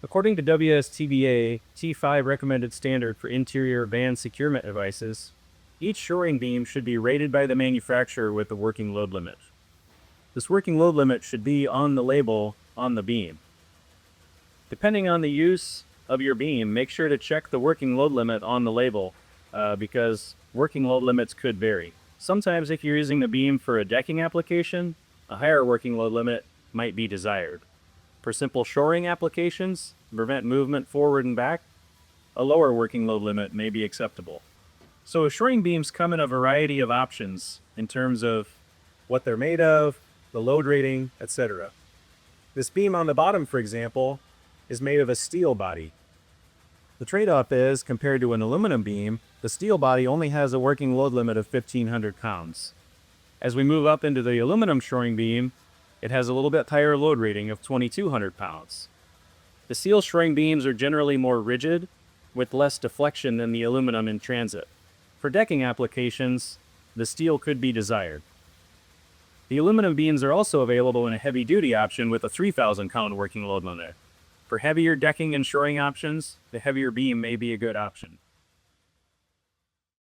According to WSTBA T5 recommended standard for interior van securement devices, each shoring beam should be rated by the manufacturer with the working load limit. This working load limit should be on the label on the beam. Depending on the use of your beam, make sure to check the working load limit on the label because working load limits could vary. Sometimes if you're using the beam for a decking application, a higher working load limit might be desired. For simple shoring applications, to prevent movement forward and back, a lower working load limit may be acceptable. So shoring beams come in a variety of options in terms of what they're made of, the load rating, etc. This beam on the bottom, for example, is made of a steel body. The trade-off is, compared to an aluminum beam, the steel body only has a working load limit of 1,500 pounds. As we move up into the aluminum shoring beam, it has a little bit higher load rating of 2,200 pounds. The steel shoring beams are generally more rigid, with less deflection than the aluminum in transit. For decking applications, the steel could be desired. The aluminum beams are also available in a heavy-duty option with a 3,000-pound working load limit. For heavier decking and shoring options, the heavier beam may be a good option.